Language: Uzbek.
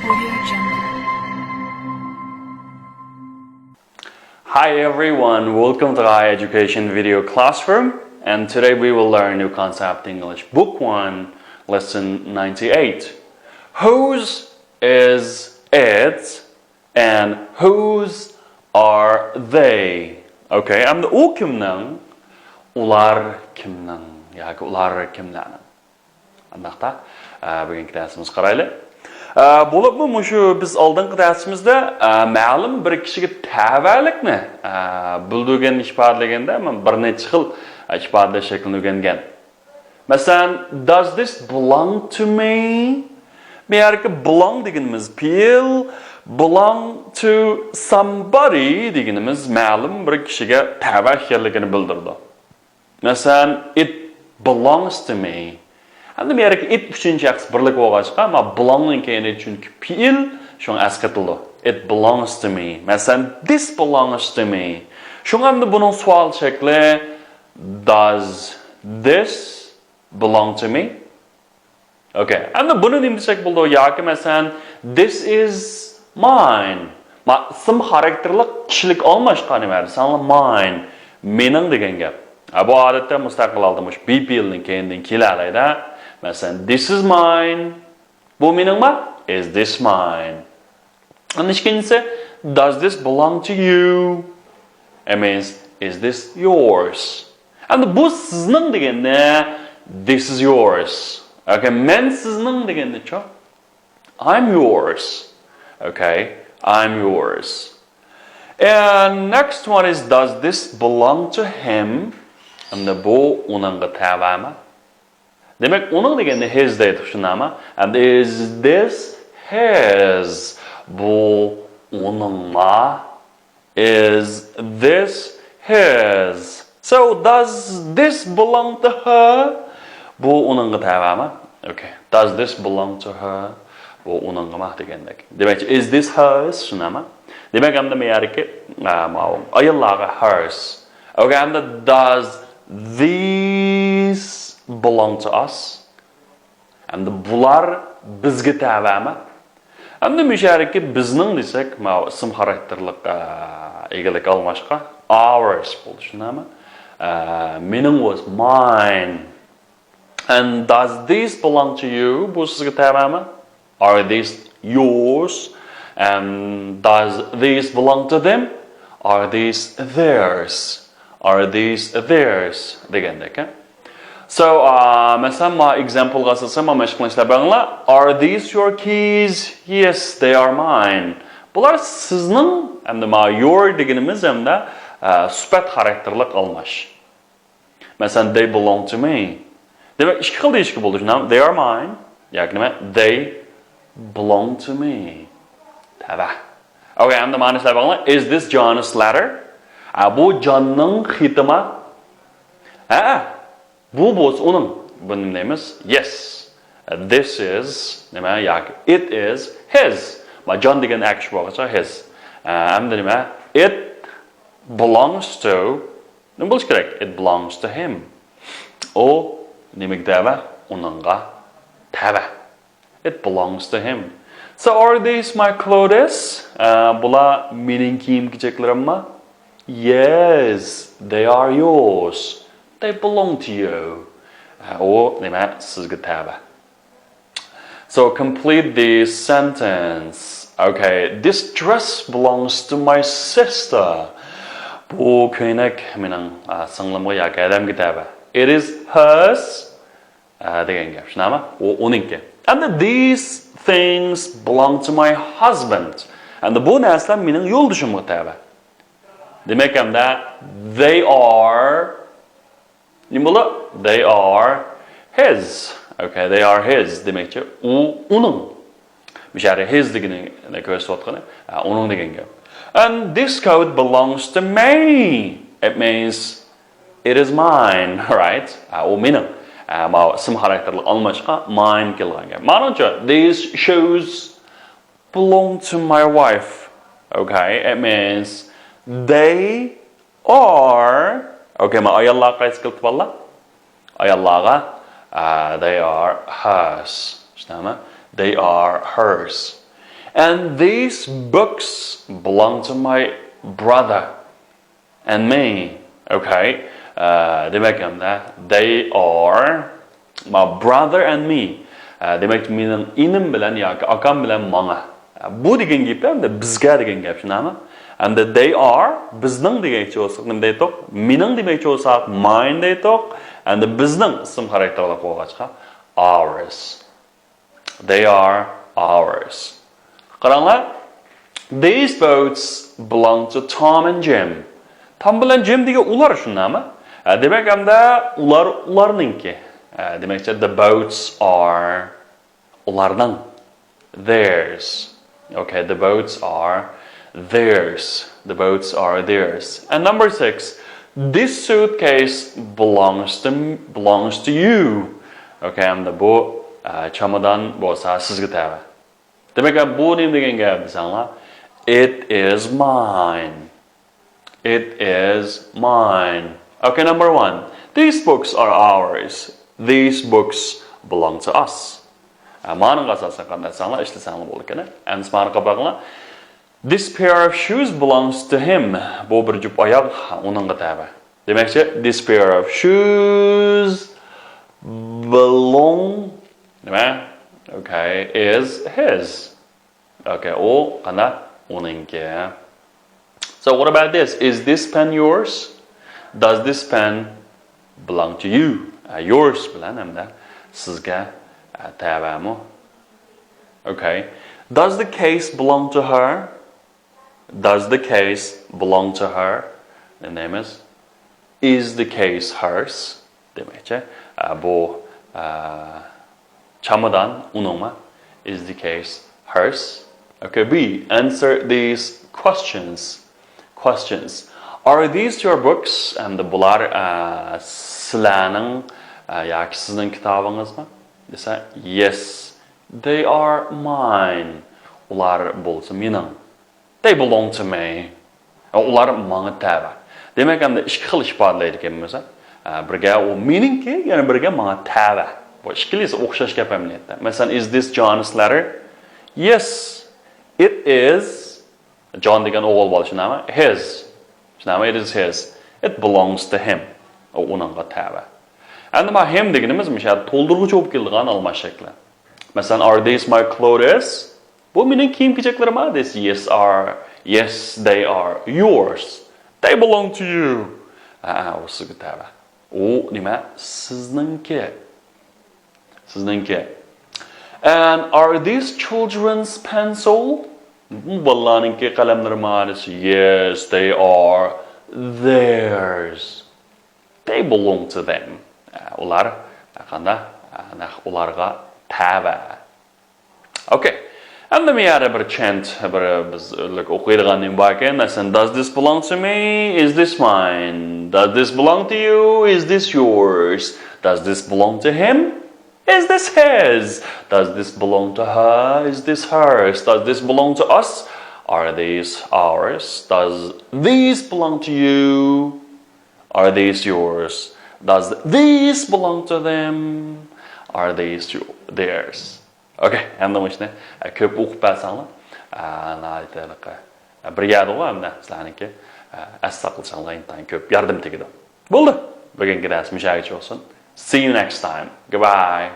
Audio Jungle. Hi everyone, welcome to our education video classroom, and today we will learn new concept English book 1 lesson 98. Whose is it and whose are they? Okay, endi u kimning, ular kimning yoki ular kimlarning. Undaqda bugungi darsimiz qaraylik. Bo'libmi shu biz oldingi darsimizda ma'lum bir kishiga tavalikni bildirgan ifodalaganda men bir necha xil ifoda shaklini o'rgangan. Masalan, does this belong to me? Bu yerga belong deganimiz feel, belong to somebody deganimiz ma'lum bir kishiga tava ekanligini bildirdi. Masalan, it belongs to me. Endi bu yerga it uchinchi shaxs birlik bo'lg'achqa, ama belongning keyini chunki feel shuni asqatildi. It belongs to me. Masalan, this belongs to me. Shunga endi buning savol shakli does this belong to me? Okay. Endi buni nima desak bo'ldi? Yoki masalan, this is mine. Sim xarakterli kishilik olmashqani berdi. Sanla mine, mening degan gap. Bu odatda mustaqil oldimush be feelning keyindan keladi. Masalan, this is mine. Bu meningmi? Is this mine? And ikkinchisi, does this belong to you? It means, is this yours? And bu sizning deganda, this is yours. Okay, men sizning deganda-chi, I'm yours. Okay, I'm yours. And next one is, does this belong to him? And bu uningga tavami? Demek onun deganda his deydi shunami? And is this his? Bu uningma? Is this his? So does this belong to her? Bu uningga tavami? Okay. Does this belong to her? Bu uningma degandek. Demek is this hers? Shunami? Demek hamda bu yerga ayollarga hers. Okay, hamda does these belong to us? And bular bizga tavami? Endi mushariki bizning desak, ism xarakterlik egilik almashqa ours bo'ldi, shunami? Mening was mine. And does these belong to you? Bu sizga tavami? Are these yours? And does these belong to them? Are these theirs? Are these theirs? Degandek. So, mesela my example qasılsa, are these your keys? Yes, they are mine. Bular sizning, hamda your deganimiz hamda sifat xarakterlik almash. Mesela they belong to me. Demek ikki xil deyishga bo'ldi. They are mine. Yoki nima? They belong to me. Tava. Okay, hamda ma'nosida bo'lgan. Is this John's letter? Bu Johnning xitimi? Bu bo'lsa uning. Buni deymiz? Yes. This is nima? Yoki it is his. John degan action bo'lsa his. Hamda nima? It belongs to, nima bo'lish kerak? It belongs to him. O demak tava uningga tava. It belongs to him. So are these my clothes? Bular mening kiyim-kechaklarimmi? Yes, they are yours. They belong to you. O nima? Sizga tava. So complete this sentence. Okay, this dress belongs to my sister. Bu ko'ylak mening singlimga yoki adamga tava. It is hers. Degan gap, shunami? U uningki. And these things belong to my husband. And bu narsalar mening yo'ldoshimga tava. Demak hamda they are they are his. Okay, they are his. Demakchi u uning. Mishari his degani ko'rsatayotgani, uning degan gap. And this coat belongs to me. It means it is mine, right? U mening. Sim xarakterli almashqa mine kelgan gap. Manimcha these shoes belong to my wife. Okay, it means they are, okay, ayollar qaysi qilib qoldi? Ayollarga they are hers. They are hers. And these books belong to my brother and me. Okay. Demek they are my brother and me. Demek mening inim bilan yoki akam bilan menga. Bu degan gap hamda bizga degan gap, shunami? And they are bizning degancha bo'lsa, nima deytoq? Mening demoqchi bo'lsak, mine deytoq. And bizning ism xarakterlab qo'ygancha ours. They are ours. Qaranglar. These boats belong to Tom and Jim. Tom bilan Jim degan ular shunami? Demak hamda ularningki. Demakcha the boats are ularning. Theirs. Okay, the boats are theirs. The boats are theirs. And number 6, this suitcase belongs to you. Okay, hamda bu chamadon bo'lsa sizga tava. Demak bu nima degan gap desanglar? It is mine. It is mine. Okay, number 1. These books are ours. These books belong to us. Ma'noga asosan qanday desanglar, ishlasanglar bo'ladi ekan. Endi ma'noga boqinglar. This pair of shoes belongs to him. Bu bir jup oyoq uningga tava. Demakchi, this pair of shoes belong, nima? Okay, is his. Okay, u qana uningga. So what about this? Is this pen yours? Does this pen belong to you? Yours bilan hamda sizga tavami. Okay. Does the case belong to her? Does the case belong to her? The name is the case hers? Demakchi, bu chamadon uningma. Is the case hers? Okay, B. Answer these questions. Are these your books? And the bular sizlarning yoki sizning kitobingizmi? Desa, yes. They are mine. Ular bo'lsa mening. They belong to me. Ular menga tava. Demak, hamda ikki xil ifodalaydi ekanmiz. Birga u meningki, yana birga menga tava. Bu ikkilisi o'xshash gap hamlaydi. Masalan, is this John's letter? Yes. It is. John degan o'g'il bo'lishi nima? His. Shunami, it is his. It belongs to him. U uningga tava. Endi ma him deganimiz misha to'ldiruvchi bo'lib kelgan almash shakli. Masalan, are these my clothes? Bu mening kiyim-kechaklarim. Yes, they are yours. They belong to you. U sizga tava. U nima? Sizningki. And are these children's pencil? Balaninki qalamlarmi? Yes, they are theirs. They belong to them. Ular ularga tava. Okay. And let me add a chant. Does this belong to me? Is this mine? Does this belong to you? Is this yours? Does this belong to him? Is this his? Does this belong to her? Is this hers? Does this belong to us? Are these ours? Does these belong to you? Are these yours? Does these belong to them? Are these theirs? Okay, endi mana ko'p o'qib bo'lsanglar, brigada hamda sizlarniki asla qilsanglar intan ko'p yardım tegadi. Bo'ldi. Bugungi dars mishagicha bo'lsin. See you next time. Goodbye.